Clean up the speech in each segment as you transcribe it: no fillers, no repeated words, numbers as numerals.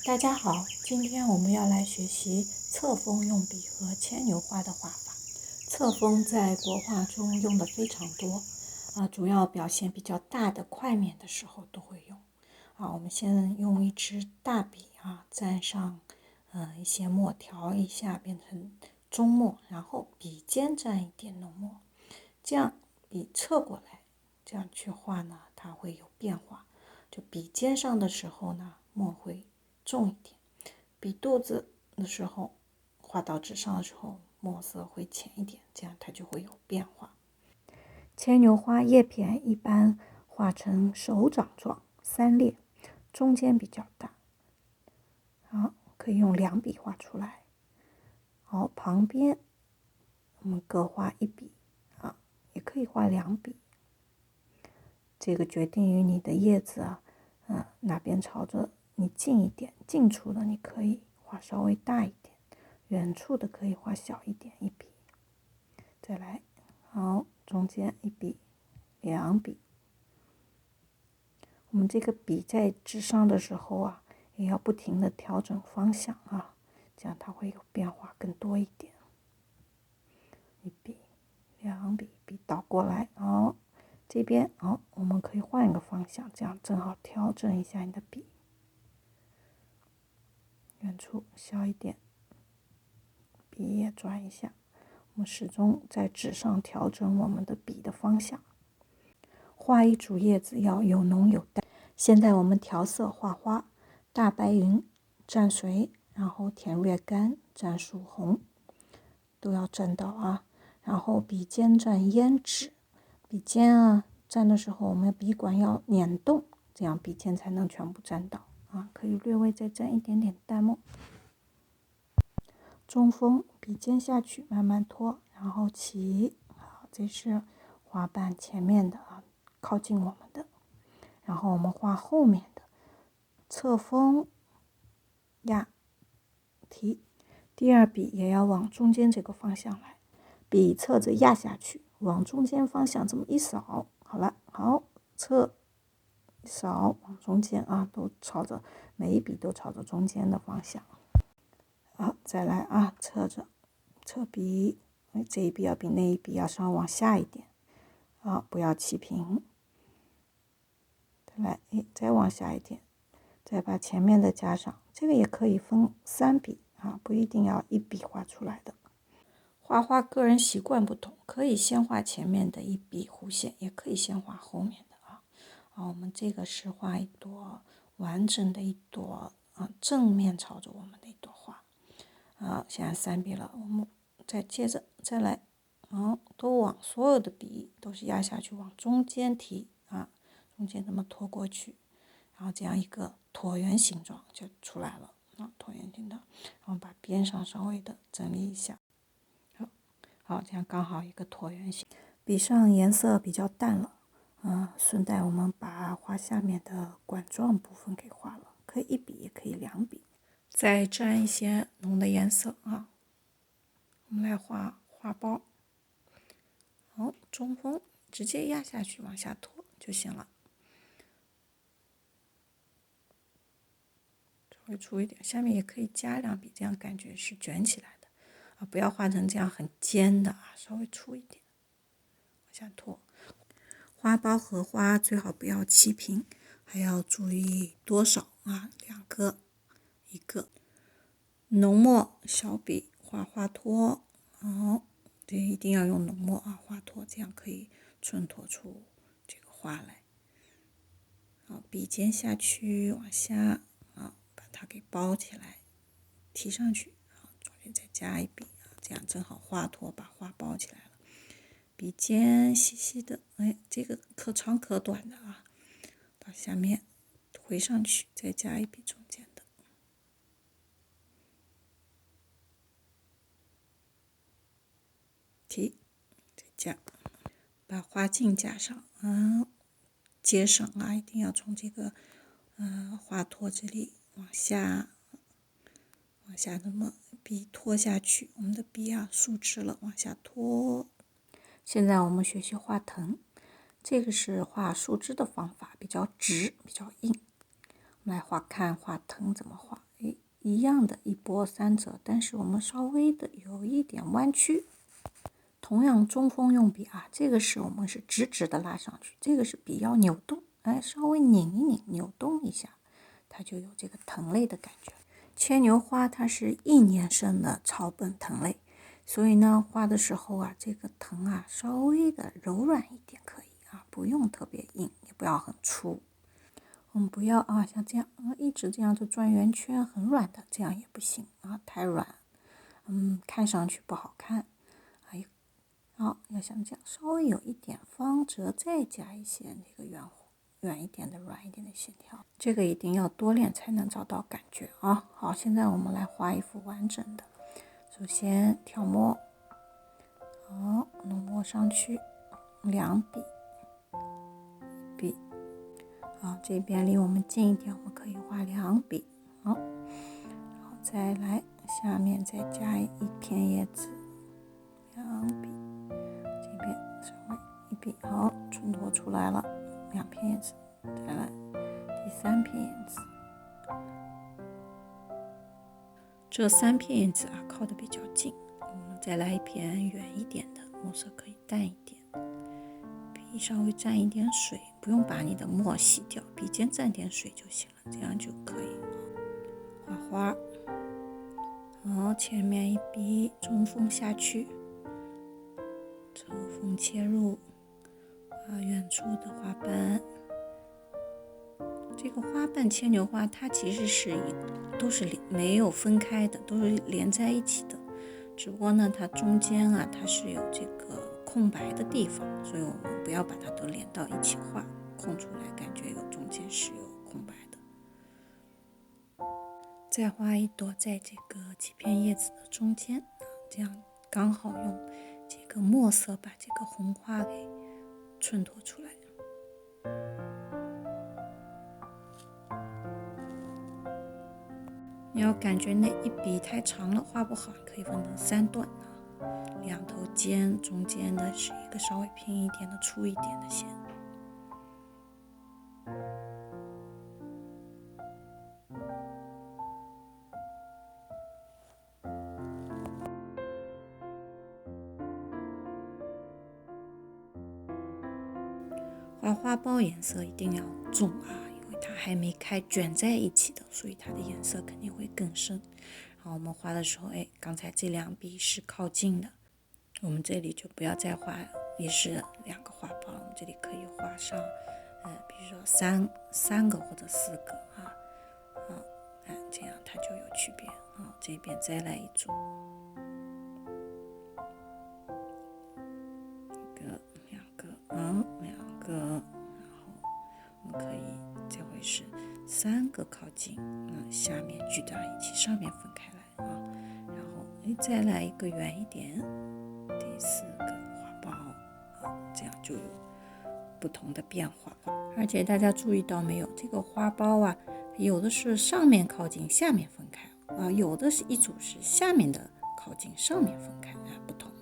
大家好，今天我们要来学习侧锋用笔和牵牛花的画法。侧锋在国画中用的非常多，主要表现比较大的块面的时候都会用。我们先用一支大笔蘸上一些墨调一下，变成中墨，然后笔尖蘸一点浓墨，这样笔侧过来，这样去画呢，它会有变化。就笔尖上的时候呢，墨会重一点，笔肚子的时候画到纸上的时候墨色会浅一点，这样它就会有变化。牵牛花叶片一般画成手掌状3列，中间比较大，可以用2笔画出来。好，旁边我们各画1笔也可以画2笔，这个决定于你的叶子哪边朝着你近一点，近处的你可以画稍微大一点，远处的可以画小一点1笔。再来，好，中间1笔2笔。我们这个笔在纸上的时候也要不停的调整方向这样它会有变化更多一点。1笔2笔，笔倒过来，这边我们可以换一个方向，这样正好调整一下你的笔，远处小一点，笔也转一下。我们始终在纸上调整我们的笔的方向。画一组叶子要有浓有淡。现在我们调色画花，大白云蘸水，然后甜略干蘸曙红，都要蘸到然后笔尖蘸胭脂，笔尖蘸的时候我们笔管要捻动，这样笔尖才能全部蘸到可以略微再蘸一点点淡墨。中锋，笔尖下去慢慢拖，然后起，好，这是花瓣前面的靠近我们的，然后我们画后面的侧锋压提，第2笔也要往中间这个方向来，笔侧着压下去，往中间方向这么一扫，好了，好，侧一扫往中间都朝着每一笔都朝着中间的方向。好，再来侧笔，这一笔要比那一笔要稍微往下一点，不要齐平。再来，再往下一点，再把前面的加上，这个也可以分3笔不一定要1笔画出来的。画画个人习惯不同，可以先画前面的1笔弧线，也可以先画后面的我们这个是画一朵完整的一朵正面朝着我们的一朵花。现在3笔了，我们再接着再来，都往所有的笔都是压下去，往中间提中间这么拖过去，然后这样一个椭圆形状就出来了椭圆形的，然后把边上稍微的整理一下，好，这样刚好一个椭圆形。笔上颜色比较淡了，顺带我们把画下面的管状部分给画了，可以1笔也可以2笔。再蘸一些浓的颜色我们来画花苞。好，中锋直接压下去往下拖就行了，稍微粗一点，下面也可以加2笔，这样感觉是卷起来的不要画成这样很尖的稍微粗一点，往下拖。花苞和花最好不要齐平，还要注意多少2个1个。浓墨小笔画花托，这一定要用浓墨画托，这样可以衬托出这个花来。笔尖下去往下把它给包起来，提上去，中间再加1笔这样正好画托把花包起来了。笔尖细细的，这个可长可短的到下面回上去，再加1笔中间的。提，再加，把花茎加上接上一定要从这个花托这里往下那么笔拖下去，我们的笔竖直了，往下拖。现在我们学习画藤，这个是画树枝的方法，比较直比较硬。来看画藤怎么画，一样的一波三折，但是我们稍微的有一点弯曲。同样中锋用笔啊，这个是我们是直直的拉上去，这个是笔要扭动，稍微拧一拧，扭动一下，它就有这个藤类的感觉。牵牛花它是1年生的草本藤类，所以呢，画的时候啊，这个藤啊稍微的柔软一点可以啊，不用特别硬，也不要很粗。我们不要啊，像这样一直这样子转圆圈，很软的，这样也不行啊，太软，看上去不好看。好，要像这样稍微有一点方折，再加一些那个圆一点的、软一点的线条。这个一定要多练才能找到感觉啊。好，现在我们来画一幅完整的。首先挑墨，好，浓墨上去，2笔，1笔。好，这边离我们近一点，我们可以画2笔。好，然后再来下面再加一片叶子，2笔。稍微1笔，好，衬托出来了2片叶子，再来第3片叶子。这3片叶子啊靠得比较近，我们再来一片远一点的，墨色可以淡一点，笔稍微沾一点水，不用把你的墨洗掉，笔尖沾点水就行了，这样就可以画花。好，前面1笔中锋下去，侧锋切入，画远处的花瓣。这个花瓣牵牛花它其实都是没有分开的，都是连在一起的，只不过呢它中间啊它是有这个空白的地方，所以我们不要把它都连到一起画，空出来感觉中间是有空白的。再画一朵在这个几片叶子的中间，这样刚好用这个墨色把这个红花给衬托出来。你要感觉那1笔太长了，画不好，可以分成3段啊，2头尖，中间的是一个稍微平一点的、粗一点的线。画花苞颜色一定要重啊，因为它还没开卷在一起的，所以它的颜色肯定会更深。然后我们画的时候，刚才这2笔是靠近的，我们这里就不要再画，也是2个花苞，我们这里可以画上，比如说三个或者4个啊，这样它就有区别。好，这边再来一组。2个，然后我们可以这回是3个靠近，下面聚到一起，上面分开来啊，然后再来一个远一点，第4个花苞啊，这样就有不同的变化。而且大家注意到没有，这个花苞啊，有的是上面靠近，下面分开啊，有的是一组是下面的靠近，上面分开啊，不同的。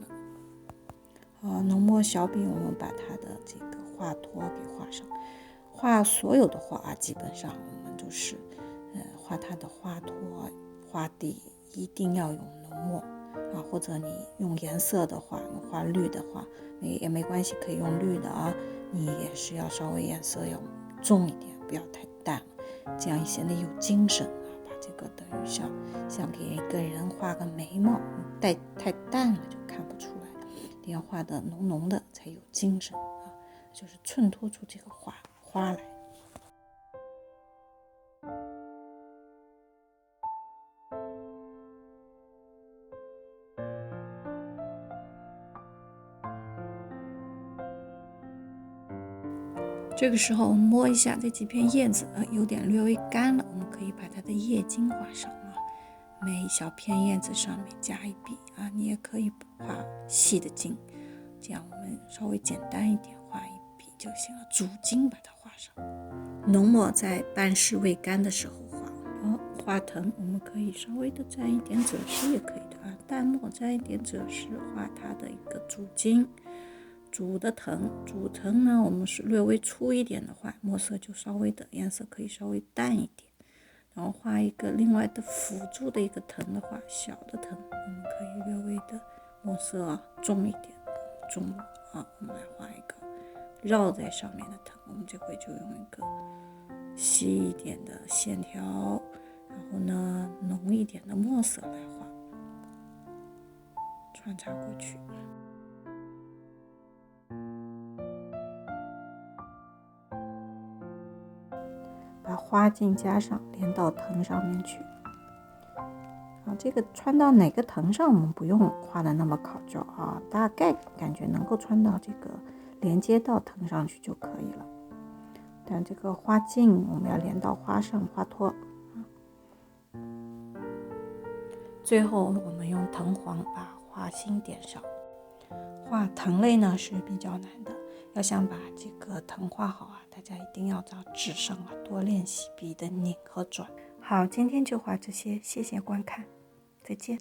浓墨小笔，我们把它的这个画托给画上。画所有的画啊，基本上我们都是，画它的画托、画底一定要用浓墨啊，或者你用颜色的话，画绿的话也没关系，可以用绿的啊。你也是要稍微颜色要重一点，不要太淡了，这样显得有精神啊。把这个等于像给一个人画个眉毛，太淡了就看不出来。一定要画的浓浓的才有精神啊，就是衬托出这个花来。这个时候我们摸一下这几片叶子，有点略微干了，我们可以把它的叶茎画上啊，每一小片叶子上面加1笔啊，你也可以画细的茎，这样我们稍微简单一点，画1笔就行了，主茎把它画上。浓墨在半湿未干的时候画。画藤我们可以稍微的沾一点赭石也可以的啊，淡墨沾一点赭石，画它的一个主茎。主藤呢，我们是略微粗一点的话，墨色就稍微的颜色可以稍微淡一点，然后画一个另外的辅助的一个藤的话，小的藤我们可以略微的墨色重一点，重我们来画一个绕在上面的藤，我们这回就用一个细一点的线条，然后呢浓一点的墨色来画，穿插过去。把花茎加上，连到藤上面去。这个穿到哪个藤上我们不用画的那么考究大概感觉能够穿到这个连接到藤上去就可以了。但这个花茎我们要连到花上，花托。最后我们用藤黄把花心点上。画藤类呢是比较难的，要想把这个藤画好大家一定要在纸上多练习笔的拧和转。好，今天就画这些，谢谢观看，再见。